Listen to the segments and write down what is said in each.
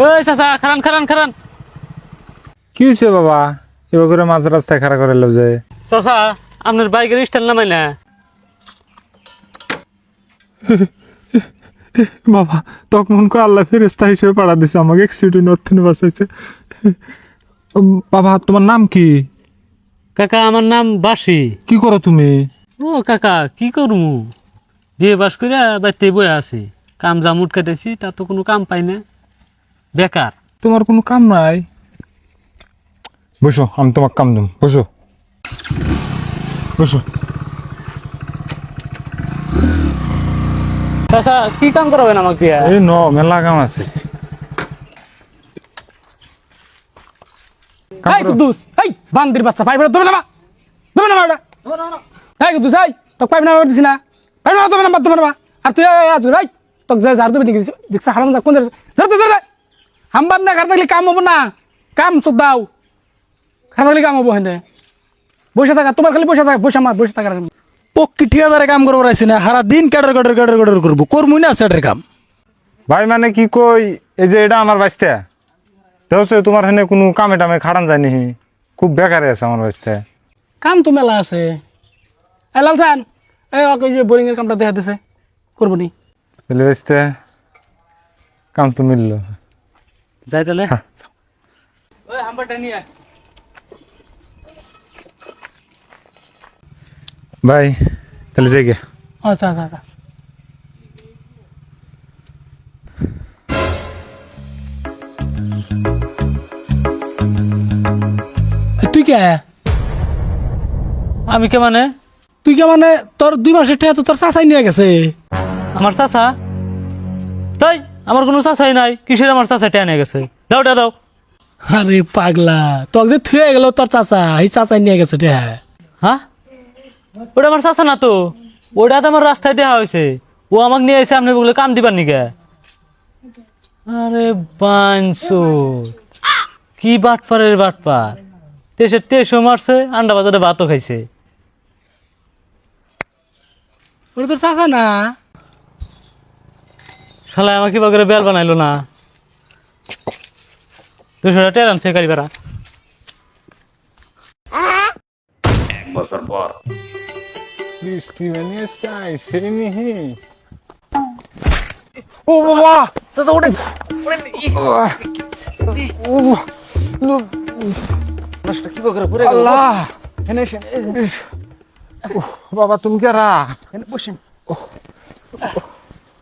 ওই চাচা খারান খারান খারান। কি হয়েছে বাবা? এবার করে মাঝ রাস্তায় খাড়া করে লো যে। চাচা আপনার বাইকের স্টাইল নামাই না। বাবা তখন আল্লাহ ফেরেস্তা হিসেবে পাড়া দিছে, আমাকে অ্যাক্সিডেন্ট অর্থনে বাঁচাইছে। বাবা তোমার নাম কি? কাকা আমার নাম বাসি। কি করো তুমি? ও কাকা কি করমু, বিয়ে বাস করে বাড়িতে বয়ে আছি। কাম জাম উঠকাইতেছি, তা তো কোনো কাম পাই না, বেকার। তোমার কোনো কাম নাই? বসো, আমি তোমার কাম দেব। বসো বসো। চাচা কি কাম করাবেন আমাকে দিয়া? এই ন মেলা কাম আছে। এই কুদ্দুস, এই বান্দির বাচ্চা পাইপ দবে নামা, দবে নামা ওটা। এই কুদ্দুস, এই তোকে পাইপ নামা দিছি না, পাইপ নামা দবে নামা। আর তুই আজ রাই তোকে যাই ঝাড় দেবে নিয়ে দেখছ হারাম যা কোন ঝাড় হামবার না ঘর থাকলে কাম হবো না, কাম চোদ দাও। খারাপ থাকলে কাম হবো হেনে বসে থাকা, তোমার খালি বসে থাকা, বসে আমার বসে থাকার পক্ষী ঠিকাদারে কাম করবো রাইছি না, সারা দিন ক্যাডার ক্যাডার ক্যাডার ক্যাডার করবো, করবো না সেটার কাম। ভাই মানে কি কই, এই যে এটা আমার বাঁচতে দেখছো, তোমার হেনে কোনো কামে টামে খাড়ান যায়নি, খুব বেকারে আছে আমার বাঁচতে। কাম তো মেলা আছে। এ লালসান, এই ওকে যে বোরিং এর কামটা দেখা দিছে, করবো নি তাহলে বাঁচতে কাম তো মিললো। যাই তাহলে। ওই হাম্বারটা নিয়ে আয়। ভাই তাহলে যাই গে। আচ্ছা আচ্ছা আচ্ছা। তুই কে? আমি কে মানে? তুই কে মানে তোর 2 মাসের টাকা তো তোর চাচাই নিয়ে গেছে। আমার চাচা? তাই আমার কোনো চাচাই নাই, কিসের আমার চাচা টেনে নিয়ে গেছে? দাও টা দাও। আরে পাগলা, তোকে যে থুয়ে গেল তোর চাচা, এই চাচাই নিয়ে গেছে টাকা। হ্যাঁ ওটা আমার চাচা না তো, ওটা তো আমার রাস্তায় দেওয়া হয়েছে। ও আমাকে নিয়ে এসে আপনি বলে কাম দিবার নিকে। আরে বাঞ্চো, কি বাটপারের বাটপার, দেশের তেসও মারছে, আন্ডা বাজারে ভাতও খাইছে। ওটা তোর চাচা না? শালা আমাকে কিবা করে বেল বানাইলো না। 200 টাকা আনছে গাড়ি ভাড়া। বছর পর বৃষ্টি মানে আইসে নিহি। ও বাবা চাচা ওটা কিবা করে ঘুরে গেল। আল্লাহ, এনে এসে বাবা তুমি কেরা? এনে বসেন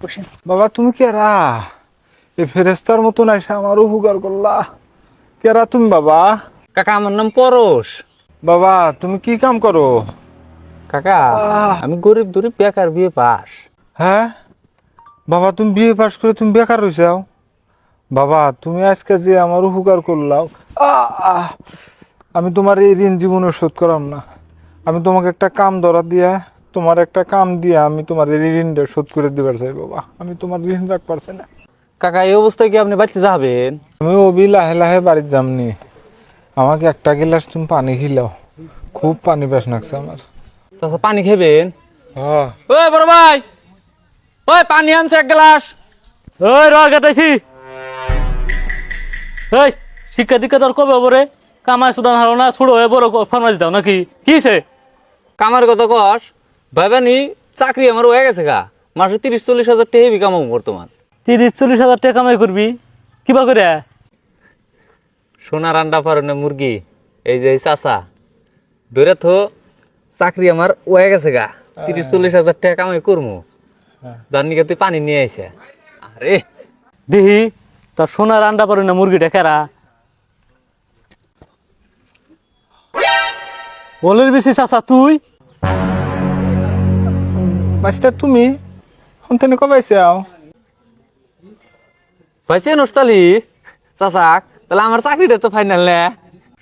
বসেন। বাবা তুমি কেরা? এই ফেরেস্তার মতন আইসা আমার উপকার করলা। কেরা তুমি বাবা? কাকা আমার নাম পরশ। বাবা তুমি কি কাম করো? কাকা আমি গরিব দরিব বেকার বিয়ে পাস। হ্যাঁ বাবা, তুমি বিয়ে পাস করে তুমি বেকার হয়েছাও। বাবা তুমি আজকে যে আমার উপকার করলাও, আমি তোমার এই ঋণ জীবনে শোধ করাম না। আমি তোমাকে একটা কাম ধরা দিয়া, তোমার একটা কাম দিয়া আমি তোমার এই ঋণটা শোধ করে দিবার চাই বাবা। আমি তোমার ঋণ রাখ পারছি না। কাকা এই অবস্থায় কি আপনি বাড়িতে যাবেন? আমি অবি লাহে লাহে বাড়ির যামনি। আমাকে একটা গিলাস তুমি পানি খিলাও, খুব পানি পাস লাগছে আমার। চাচা পানি খাবেন? হ্যাঁ ওই বড় ভাই, ওই পানি আনছে 1 গ্লাস। ওই রাগাতাইছি, এই শিক্ষা দীক্ষা তোর কবে হবো রে? কামায় সুদান হারো না, ছুড়ো হয়ে বড় ফরমাইশ দাও নাকি? কি সে কামার কত কস ভাইবানি? চাকরি আমার হয়ে গেছে গা, মাসে 30-40 হাজার টাকা হেবি কামাবো বর্তমান। 30-40 হাজার টাকা কামাই করবি কিবা করে? সোনার আন্ডা পারনে মুরগি, এই যে চাচা ধরে তো চাকরি আমার হয়ে গেছে গা, 30-40 হাজার টাকা কামাই করবো। জানি তুই পানি নিয়ে আইসে। আরে দেহি তোর সোনার আন্ডা পারে না মুরগিটা কেরা? বলের বেশি চাচা তুই? মাস্টার তুমি হন্তেনে কবে আইছাও? ভাইছে নস্তালি চাচা, তাহলে আমার চাকরিটা তো ফাইনাল না?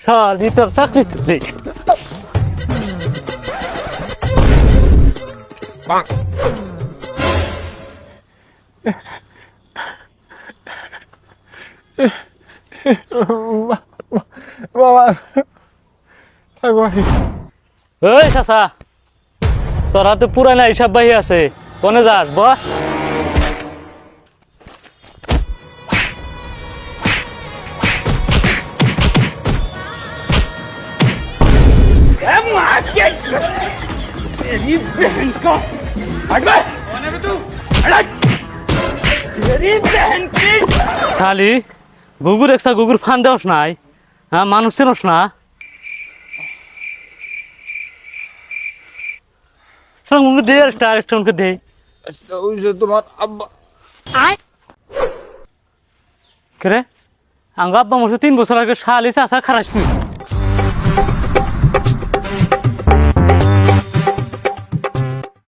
সর তোর চাকরি তুই। বাবা থাকো। ওই চাচা তোর হাতে পুরানা হিসাব বাহি আছে, কোনে যাস বস? খালি গুগুর একসা গুগুর ফান দেওস নাই, হ্যাঁ মানুষ চেনস না। শোন মুখে দে আরেকটা মুখে দে। ওই যে তোমার আব্বা কে রে আঙ্গ আব্বা মরছে 3 বছর আগে, শালি চাষা খারাস তুই।